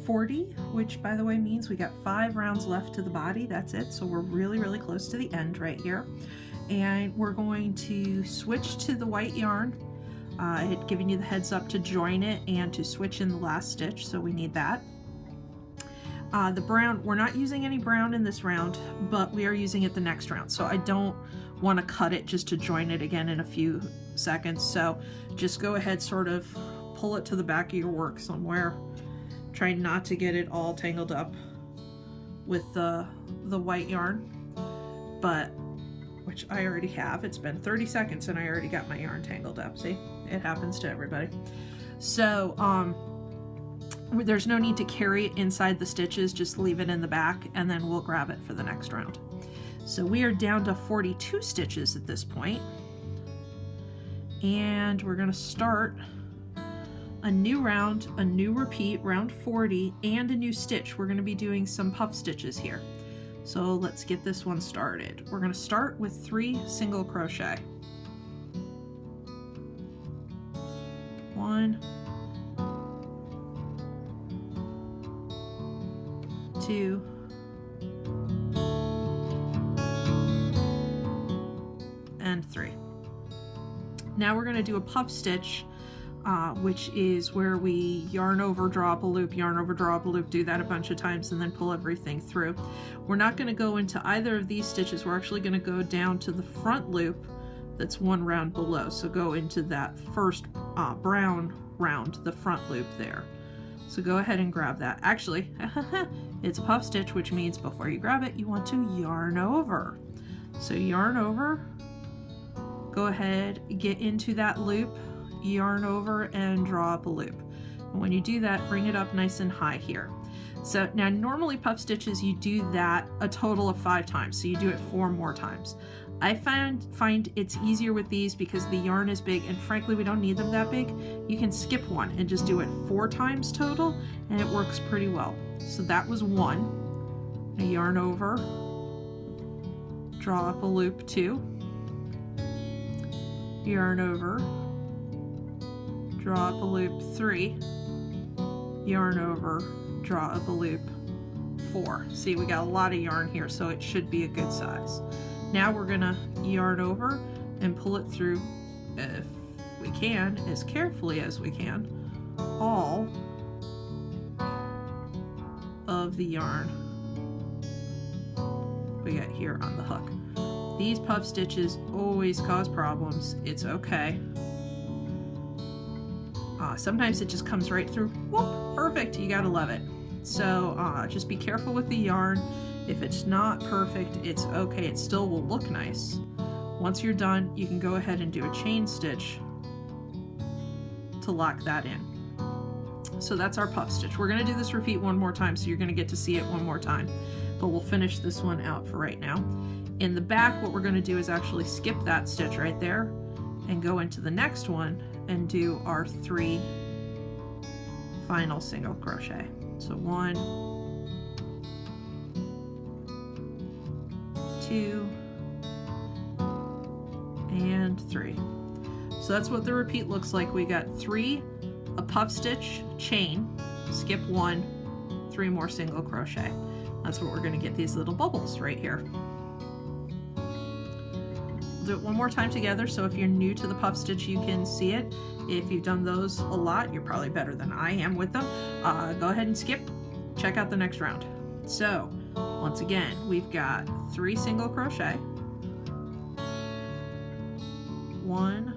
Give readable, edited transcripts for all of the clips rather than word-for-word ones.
40, which by the way means we got 5 rounds left to the body. That's it. So we're really, really close to the end right here. And we're going to switch to the white yarn. I had given you the heads up to join it and to switch in the last stitch, so we need that. The brown, we're not using any brown in this round, but we are using it the next round. So I don't want to cut it just to join it again in a few seconds. So just go ahead, sort of pull it to the back of your work somewhere. Try not to get it all tangled up with the white yarn, but which I already have. It's been 30 seconds and I already got my yarn tangled up. See, it happens to everybody. So there's no need to carry it inside the stitches, just leave it in the back and then we'll grab it for the next round. So we are down to 42 stitches at this point, and we're going to start a new round, a new repeat, round 40, and a new stitch. We're going to be doing some puff stitches here. So let's get this one started. We're going to start with 3 single crochet. 1, 2, and 3. Now we're going to do a puff stitch, which is where we yarn over, draw up a loop, yarn over, draw up a loop, do that a bunch of times and then pull everything through. We're not going to go into either of these stitches. We're actually going to go down to the front loop that's 1 round below. So go into that first brown round, the front loop there. So go ahead and grab that. Actually, it's a puff stitch, which means before you grab it, you want to yarn over. So yarn over, go ahead, get into that loop, yarn over and draw up a loop. And when you do that, bring it up nice and high here. So now normally puff stitches, you do that a total of 5 times. So you do it 4 more times. I find it's easier with these because the yarn is big and frankly we don't need them that big. You can skip one and just do it 4 times total and it works pretty well. So that was 1. Now yarn over, draw up a loop 2, yarn over, draw up a loop 3, yarn over, draw up a loop 4. See, we got a lot of yarn here, so it should be a good size. Now we're gonna yarn over and pull it through, if we can, as carefully as we can, all of the yarn we got here on the hook. These puff stitches always cause problems. It's okay. Sometimes it just comes right through. Whoop, perfect, you gotta love it. So just be careful with the yarn. If it's not perfect, it's okay. It still will look nice. Once you're done, you can go ahead and do a chain stitch to lock that in. So that's our puff stitch. We're gonna do this repeat 1 more time, so you're gonna get to see it 1 more time, but we'll finish this one out for right now. In the back, what we're gonna do is actually skip that stitch right there and go into the next one and do our 3 final single crochet. So 1, 2, and 3. So that's what the repeat looks like. We got 3, a puff stitch, chain, skip 1, 3 more single crochet. That's what we're going to get these little bubbles right here. We'll do it 1 more time together, so if you're new to the puff stitch, you can see it. If you've done those a lot, you're probably better than I am with them. Go ahead and skip, check out the next round. So once again, we've got 3 single crochet, 1,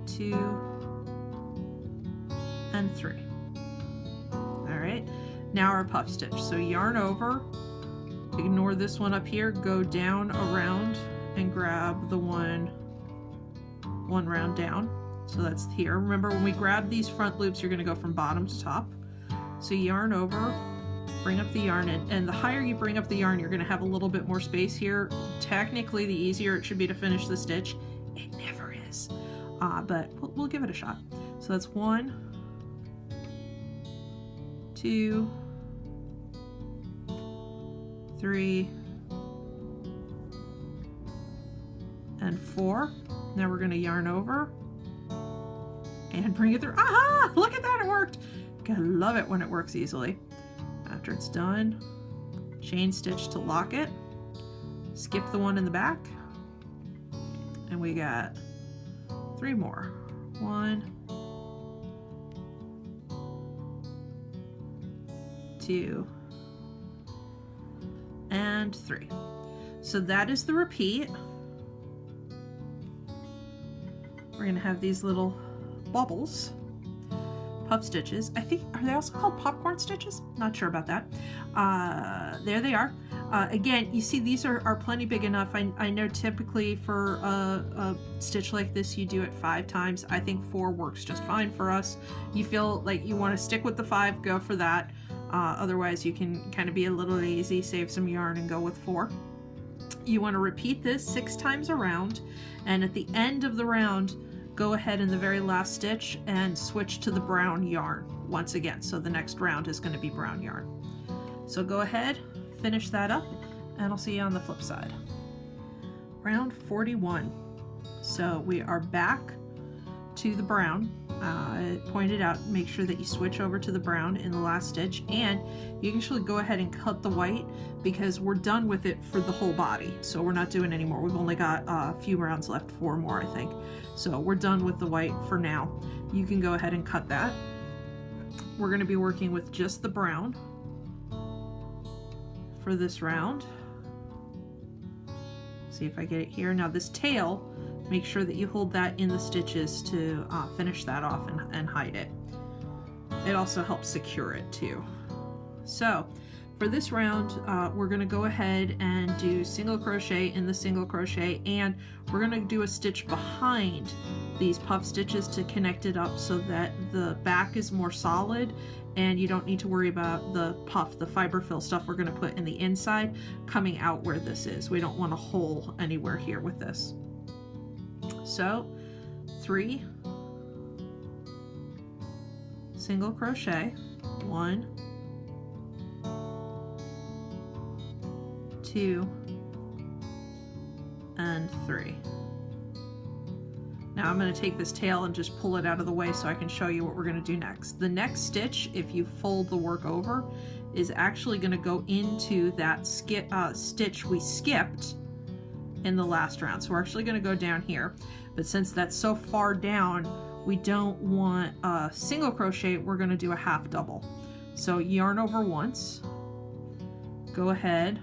2, and 3. All right, now our puff stitch. So yarn over, ignore this one up here, go down around and grab the one round down. So that's here. Remember, when we grab these front loops, you're going to go from bottom to top. So yarn over, bring up the yarn, and the higher you bring up the yarn, you're going to have a little bit more space here. Technically, the easier it should be to finish the stitch. It never is, but we'll give it a shot. So that's 1, 2, 3, and 4. Now we're going to yarn over, and bring it through. Aha! Look at that, it worked. I love it when it works easily. After it's done, chain stitch to lock it, skip the one in the back, and we got 3 more. 1, 2, and 3. So that is the repeat. We're gonna have these little bubbles, puff stitches. I think, are they also called popcorn stitches? Not sure about that. There they are. Again, you see these are plenty big enough. I know typically for a stitch like this you do it 5 times. I think 4 works just fine for us. You feel like you want to stick with the 5, go for that. Otherwise you can kind of be a little lazy, save some yarn and go with 4. You want to repeat this 6 times around, and at the end of the round go ahead in the very last stitch and switch to the brown yarn once again. So the next round is going to be brown yarn. So go ahead, finish that up, and I'll see you on the flip side. Round 41. So we are back to the brown. I pointed out, make sure that you switch over to the brown in the last stitch, and you can actually go ahead and cut the white because we're done with it for the whole body. So we're not doing any more. We've only got a few rounds left, 4 more I think. So we're done with the white for now. You can go ahead and cut that. We're going to be working with just the brown for this round. See if I get it here. Now this tail, make sure that you hold that in the stitches to finish that off and hide it. It also helps secure it too. So for this round, we're going to go ahead and do single crochet in the single crochet, and we're going to do a stitch behind these puff stitches to connect it up so that the back is more solid and you don't need to worry about the puff, the fiber fill stuff we're going to put in the inside coming out where this is. We don't want a hole anywhere here with this. So 3 single crochet, 1, 2, and 3. Now I'm going to take this tail and just pull it out of the way so I can show you what we're going to do next. The next stitch, if you fold the work over, is actually going to go into that stitch we skipped in the last round. So we're actually going to go down here, but since that's so far down, we don't want a single crochet, we're going to do a half double. So yarn over once, go ahead,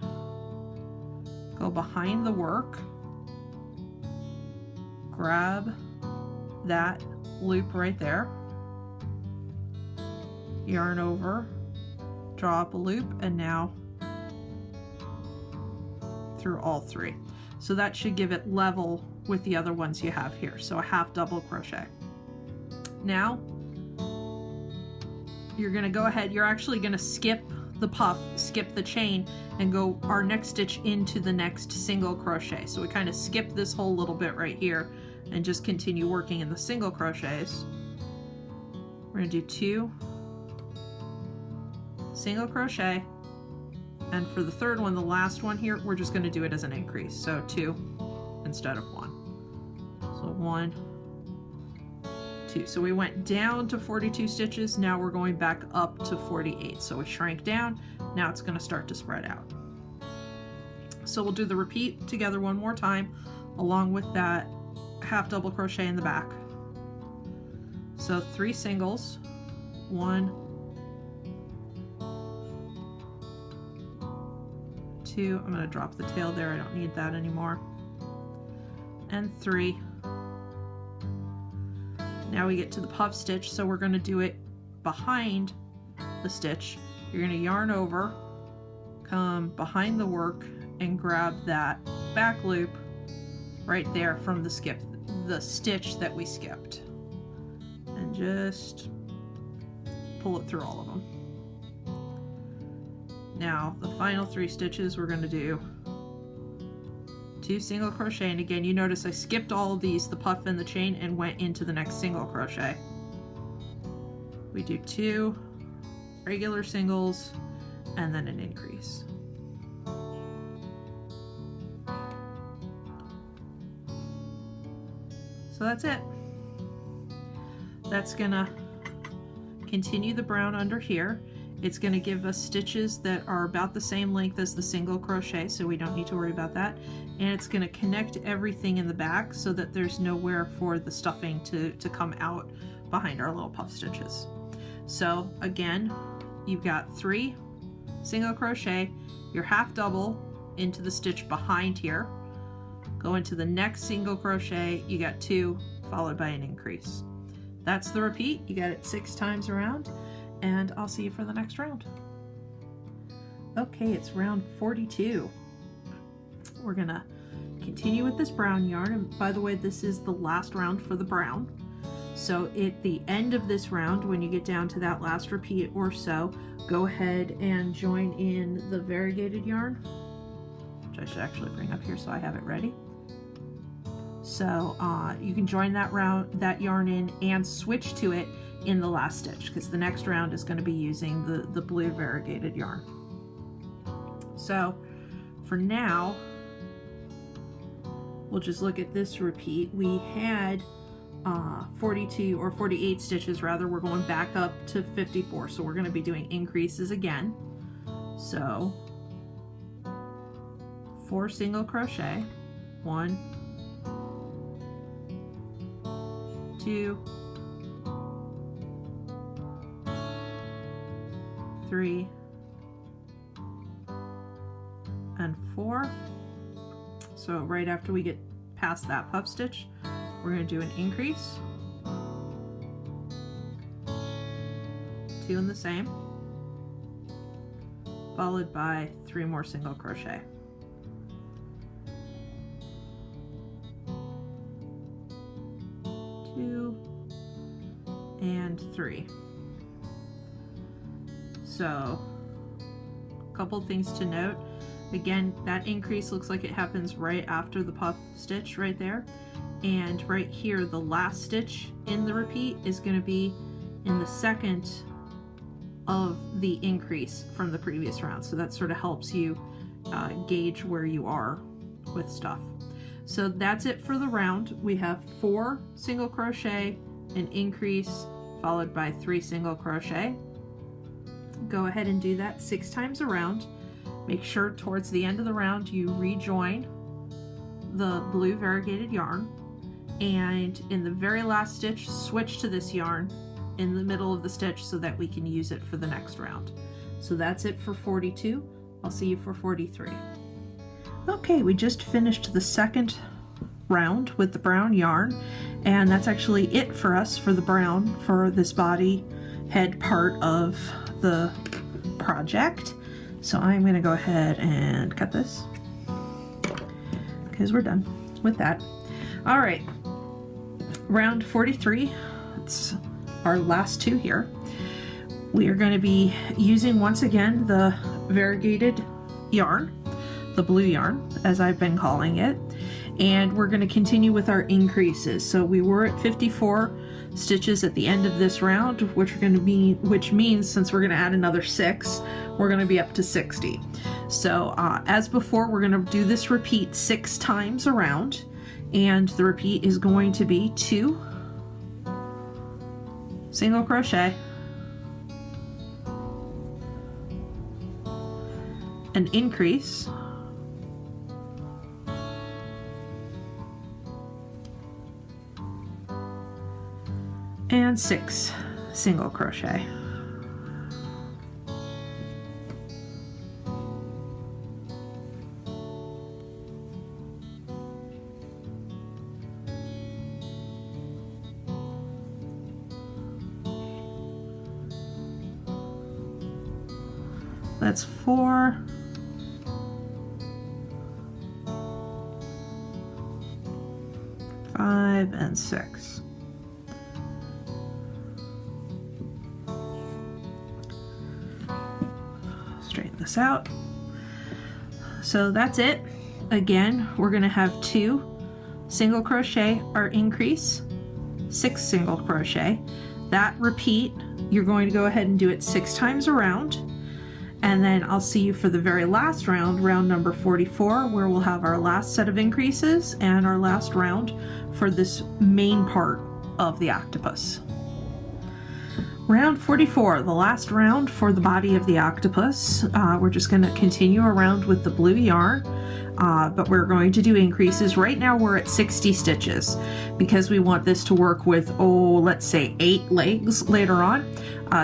go behind the work, grab that loop right there, yarn over, draw up a loop, and now through all 3. So that should give it level with the other ones you have here. So a half double crochet. Now you're going to go ahead, you're actually going to skip the puff, skip the chain, and go our next stitch into the next single crochet. So we kind of skip this whole little bit right here and just continue working in the single crochets. We're going to do 2 single crochet, and for the third one, the last one here, we're just going to do it as an increase. So 2 instead of 1. So 1, 2. So we went down to 42 stitches. Now we're going back up to 48. So we shrank down. Now it's going to start to spread out. So we'll do the repeat together one more time along with that half double crochet in the back. So 3 singles, 1, 2, I'm going to drop the tail there, I don't need that anymore, and 3. Now we get to the puff stitch, so we're going to do it behind the stitch. You're going to yarn over, come behind the work, and grab that back loop right there from the stitch that we skipped, and just pull it through all of them. Now the final 3 stitches, we're going to do 2 single crochet, and again you notice I skipped all of these, the puff and the chain, and went into the next single crochet. We do 2 regular singles and then an increase. So that's it. that's gonna continue the brown under here. It's gonna give us stitches that are about the same length as the single crochet, so we don't need to worry about that. And it's gonna connect everything in the back so that there's nowhere for the stuffing to come out behind our little puff stitches. So again, you've got 3 single crochet, your half double into the stitch behind here, go into the next single crochet, you got 2 followed by an increase. That's the repeat. You got it 6 times around, and I'll see you for the next round. Okay, it's round 42. We're gonna continue with this brown yarn, and by the way, this is the last round for the brown. So at the end of this round, when you get down to that last repeat or so, go ahead and join in the variegated yarn, which I should actually bring up here so I have it ready. So you can join that yarn in and switch to it in the last stitch, because the next round is going to be using the blue variegated yarn. So for now, we'll just look at this repeat. We had 42 or 48 stitches rather. We're going back up to 54, so we're going to be doing increases again. So 4 single crochet, 1, 2, 3, and 4. So right after we get past that puff stitch, we're going to do an increase, 2 in the same, followed by 3 more single crochet. 2 and 3. So a couple things to note. Again, that increase looks like it happens right after the puff stitch right there. And right here, the last stitch in the repeat is going to be in the second of the increase from the previous round. So that sort of helps you gauge where you are with stuff. So that's it for the round. We have 4 single crochet, an increase, followed by 3 single crochet. Go ahead and do that 6 times around. Make sure towards the end of the round you rejoin the blue variegated yarn, and in the very last stitch switch to this yarn in the middle of the stitch so that we can use it for the next round. So that's it for 42. I'll see you for 43. Okay, we just finished the second round with the brown yarn, and that's actually it for us for the brown for this body head part of the project. So I'm going to go ahead and cut this because we're done with that. All right, round 43, it's our last 2 here. We are going to be using once again the variegated yarn, the blue yarn as I've been calling it, and we're going to continue with our increases. So we were at 54 stitches at the end of this round, which means since we're going to add another 6, we're going to be up to 60. So as before, we're going to do this repeat 6 times around, and the repeat is going to be 2 single crochet, an increase, and 6 single crochet. That's 4, 5, and 6. Straighten this out. So that's it. Again, we're going to have 2 single crochet our increase, 6 single crochet. That repeat, you're going to go ahead and do it 6 times around. And then I'll see you for the very last round, round number 44, where we'll have our last set of increases and our last round for this main part of the octopus. Round 44, the last round for the body of the octopus. We're just going to continue around with the blue yarn, but we're going to do increases. Right now we're at 60 stitches because we want this to work with, let's say 8 legs later on.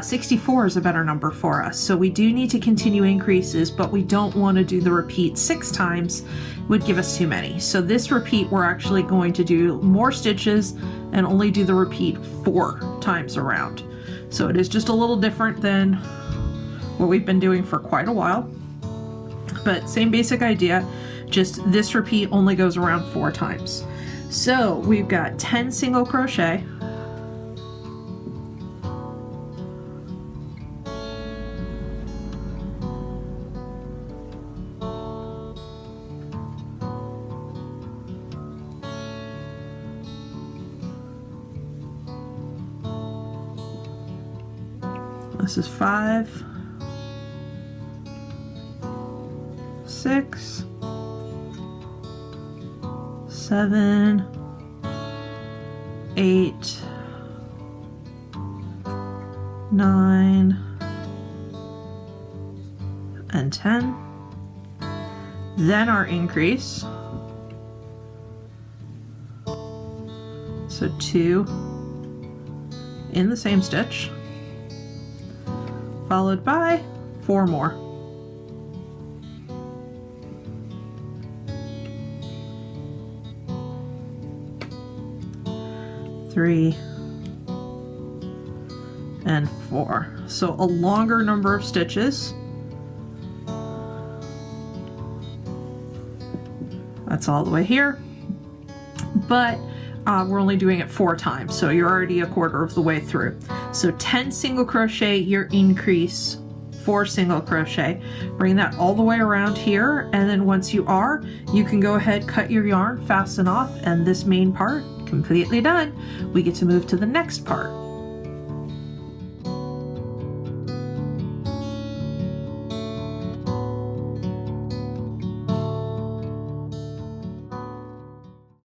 64 is a better number for us. So we do need to continue increases, but we don't want to do the repeat 6 times. It would give us too many. So this repeat, we're actually going to do more stitches and only do the repeat 4 times around. So it is just a little different than what we've been doing for quite a while, but same basic idea, just this repeat only goes around 4 times. So we've got 10 single crochet, this is 5, 6, 7, 8, 9, and 10. Then our increase. So 2 in the same stitch, followed by 4 more. Three and 4. So a longer number of stitches. That's all the way here, but we're only doing it 4 times, so you're already a quarter of the way through. So 10 single crochet, your increase, 4 single crochet. Bring that all the way around here, and then once you are, you can go ahead, cut your yarn, fasten off, and this main part completely done. We get to move to the next part.